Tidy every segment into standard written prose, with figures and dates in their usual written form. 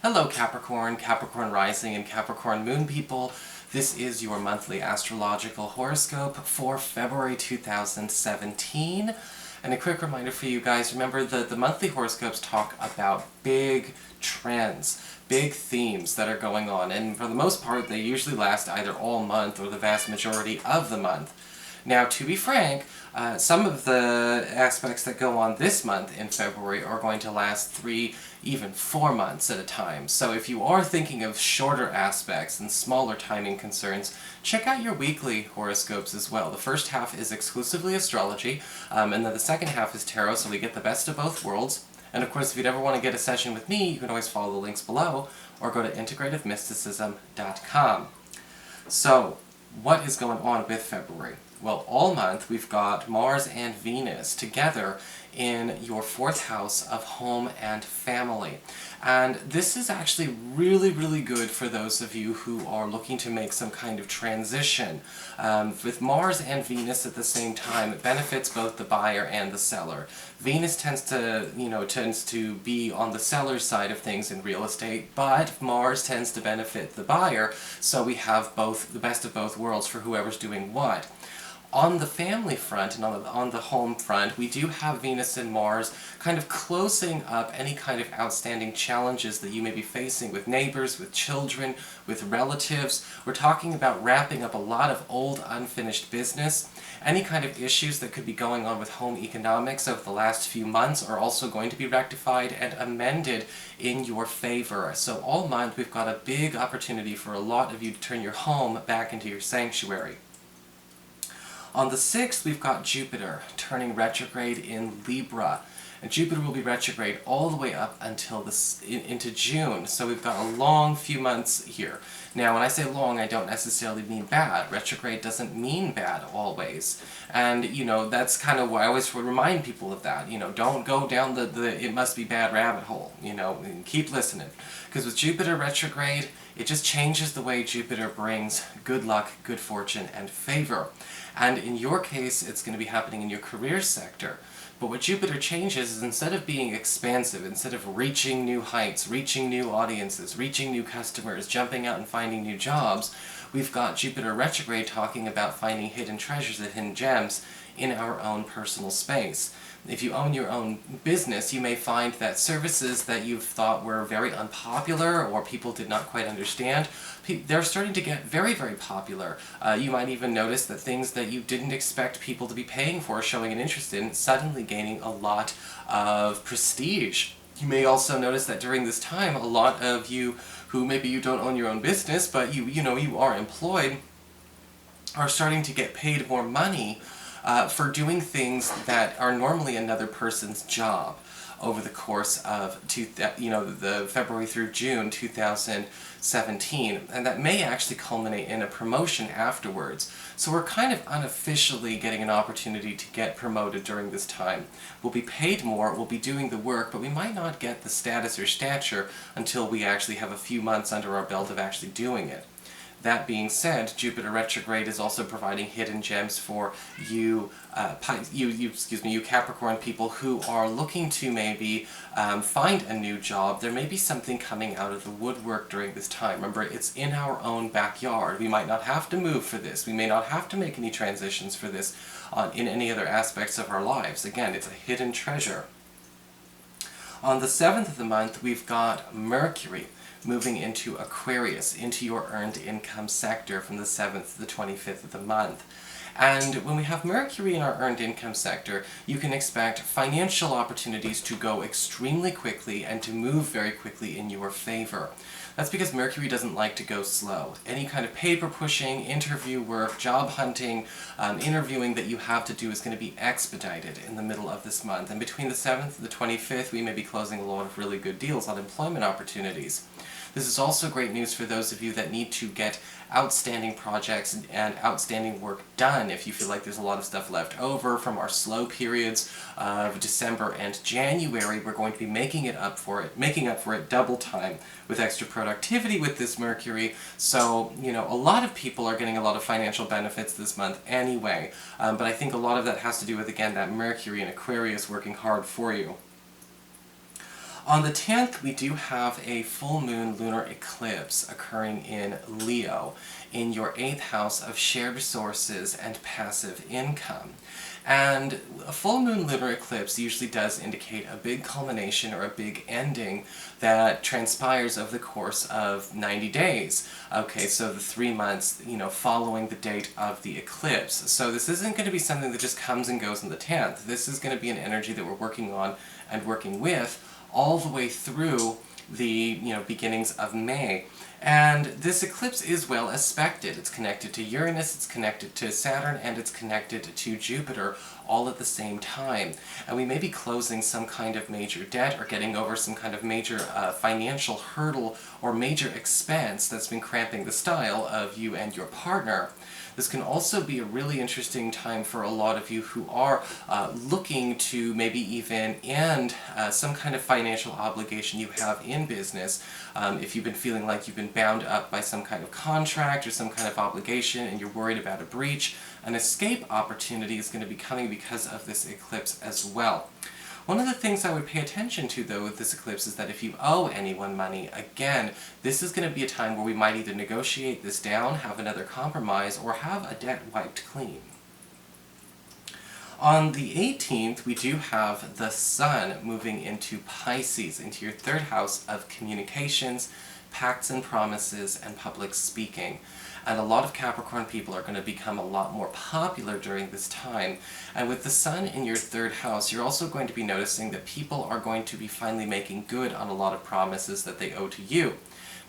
Hello Capricorn, Capricorn Rising and Capricorn Moon people. This is your monthly astrological horoscope for February 2017. And a quick reminder for you guys, remember the monthly horoscopes talk about big trends, big themes that are going on, and for the most part they usually last either all month or the vast majority of the month. Now, to be frank, some of the aspects that go on this month in February are going to last 3, even 4 months at a time. So if you are thinking of shorter aspects and smaller timing concerns, check out your weekly horoscopes as well. The first half is exclusively astrology, and then the second half is tarot, so we get the best of both worlds. And of course, if you'd ever want to get a session with me, you can always follow the links below, or go to integrativemysticism.com. So, what is going on with February? Well, all month we've got Mars and Venus together in your 4th house of home and family. And this is actually really good for those of you who are looking to make some kind of transition. With Mars and Venus at the same time, it benefits both the buyer and the seller. Venus tends to be on the seller's side of things in real estate, but Mars tends to benefit the buyer, so we have both the best of both worlds for whoever's doing what. On the family front and on the home front, we do have Venus and Mars kind of closing up any kind of outstanding challenges that you may be facing with neighbors, with children, with relatives. We're talking about wrapping up a lot of old unfinished business. Any kind of issues that could be going on with home economics over the last few months are also going to be rectified and amended in your favor. So all month we've got a big opportunity for a lot of you to turn your home back into your sanctuary. On the 6th, we've got Jupiter turning retrograde in Libra. And Jupiter will be retrograde all the way up until into June, so we've got a long few months here. Now, when I say long, I don't necessarily mean bad. Retrograde doesn't mean bad always. And, that's kind of why I always remind people of that. Don't go down the it must be bad rabbit hole, keep listening. Because with Jupiter retrograde, it just changes the way Jupiter brings good luck, good fortune, and favor. And in your case, it's going to be happening in your career sector. But what Jupiter changes is, instead of being expansive, instead of reaching new heights, reaching new audiences, reaching new customers, jumping out and finding new jobs, we've got Jupiter retrograde talking about finding hidden treasures and hidden gems in our own personal space. If you own your own business, you may find that services that you've thought were very unpopular or people did not quite understand, they're starting to get very popular. You might even notice that things that you didn't expect people to be paying for, showing an interest in, suddenly gaining a lot of prestige. You may also notice that during this time, a lot of you who maybe you don't own your own business, but you are employed, are starting to get paid more money for doing things that are normally another person's job over the course of the February through June 2017, and that may actually culminate in a promotion afterwards. So we're kind of unofficially getting an opportunity to get promoted during this time. We'll be paid more, we'll be doing the work, but we might not get the status or stature until we actually have a few months under our belt of actually doing it. That being said, Jupiter retrograde is also providing hidden gems for you Capricorn people who are looking to maybe find a new job. There may be something coming out of the woodwork during this time. Remember, it's in our own backyard. We might not have to move for this. We may not have to make any transitions for this in any other aspects of our lives. Again, it's a hidden treasure. On the 7th of the month, we've got Mercury moving into Aquarius, into your earned income sector from the 7th to the 25th of the month. And when we have Mercury in our earned income sector, you can expect financial opportunities to go extremely quickly and to move very quickly in your favor. That's because Mercury doesn't like to go slow. Any kind of paper pushing, interview work, job hunting, interviewing that you have to do is going to be expedited in the middle of this month. And between the 7th and the 25th, we may be closing a lot of really good deals on employment opportunities. This is also great news for those of you that need to get outstanding projects and outstanding work done. If you feel like there's a lot of stuff left over from our slow periods of December and January, we're going to be making up for it double time with extra productivity with this Mercury. So, a lot of people are getting a lot of financial benefits this month anyway. But I think a lot of that has to do with, again, that Mercury in Aquarius working hard for you. On the 10th, we do have a full moon lunar eclipse occurring in Leo, in your 8th house of shared resources and passive income. And a full moon lunar eclipse usually does indicate a big culmination or a big ending that transpires over the course of 90 days. Okay, so the 3 months, following the date of the eclipse. So this isn't going to be something that just comes and goes on the 10th. This is going to be an energy that we're working on and working with all the way through the beginnings of May. And this eclipse is well aspected. It's connected to Uranus, it's connected to Saturn, and it's connected to Jupiter all at the same time. And we may be closing some kind of major debt or getting over some kind of major financial hurdle or major expense that's been cramping the style of you and your partner. This can also be a really interesting time for a lot of you who are looking to maybe even end some kind of financial obligation you have in business. If you've been feeling like you've been bound up by some kind of contract or some kind of obligation and you're worried about a breach, an escape opportunity is going to be coming because of this eclipse as well. One of the things I would pay attention to, though, with this eclipse is that if you owe anyone money, again, this is going to be a time where we might either negotiate this down, have another compromise, or have a debt wiped clean. On the 18th, we do have the Sun moving into Pisces, into your 3rd house of communications, pacts and promises, and public speaking. And a lot of Capricorn people are going to become a lot more popular during this time. And with the Sun in your 3rd house, you're also going to be noticing that people are going to be finally making good on a lot of promises that they owe to you.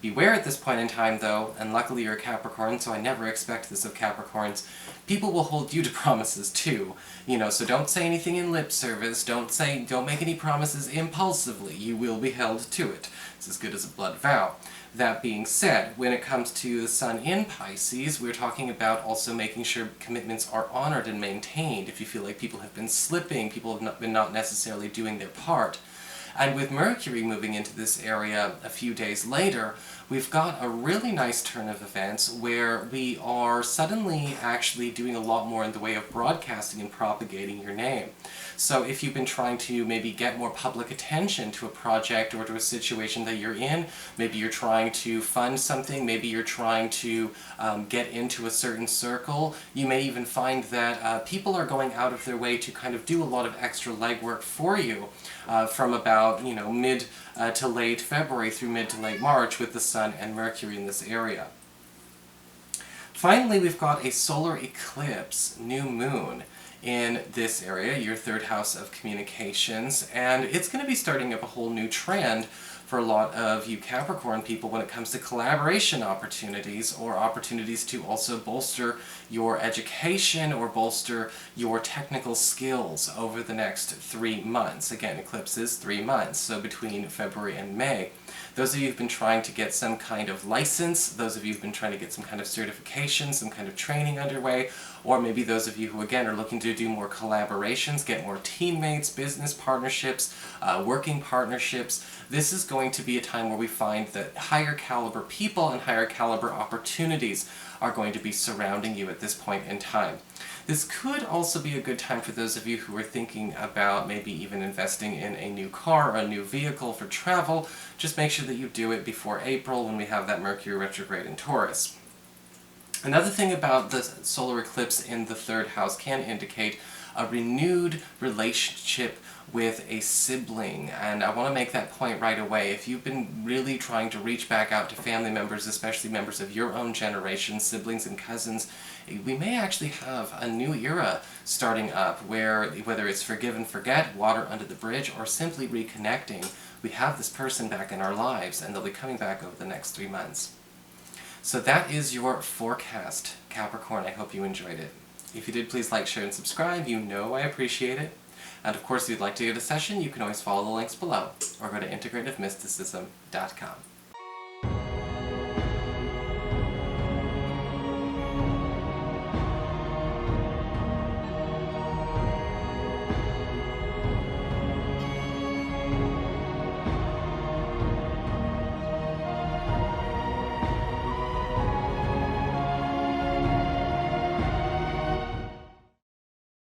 Beware at this point in time, though, and luckily you're a Capricorn, so I never expect this of Capricorns, people will hold you to promises too. So don't say anything in lip service, don't make any promises impulsively, you will be held to it. It's as good as a blood vow. That being said, when it comes to the Sun in Pisces, we're talking about also making sure commitments are honored and maintained. If you feel like people have been slipping, people have been not necessarily doing their part. And with Mercury moving into this area a few days later, we've got a really nice turn of events where we are suddenly actually doing a lot more in the way of broadcasting and propagating your name. So if you've been trying to maybe get more public attention to a project or to a situation that you're in, maybe you're trying to fund something, maybe you're trying to get into a certain circle, you may even find that people are going out of their way to kind of do a lot of extra legwork for you from about mid to late February through mid to late March with the Sun and Mercury in this area. Finally, we've got a solar eclipse, new moon, in this area, your 3rd house of communications, and it's going to be starting up a whole new trend for a lot of you Capricorn people when it comes to collaboration opportunities, or opportunities to also bolster your education or bolster your technical skills over the next 3 months. Again, eclipse is 3 months, so between February and May. Those of you who've been trying to get some kind of license, those of you who've been trying to get some kind of certification, some kind of training underway, or maybe those of you who, again, are looking to do more collaborations, get more teammates, business partnerships, working partnerships, this is going to be a time where we find that higher caliber people and higher caliber opportunities are going to be surrounding you at this point in time. This could also be a good time for those of you who are thinking about maybe even investing in a new car or a new vehicle for travel. Just make sure that you do it before April when we have that Mercury retrograde in Taurus. Another thing about the solar eclipse in the 3rd house can indicate a renewed relationship with a sibling, and I want to make that point right away. If you've been really trying to reach back out to family members, especially members of your own generation, siblings and cousins, we may actually have a new era starting up where, whether it's forgive and forget, water under the bridge, or simply reconnecting, we have this person back in our lives, and they'll be coming back over the next 3 months. So that is your forecast, Capricorn. I hope you enjoyed it. If you did, please like, share, and subscribe. You know I appreciate it. And of course, if you'd like to get a session, you can always follow the links below, or go to integrativemysticism.com.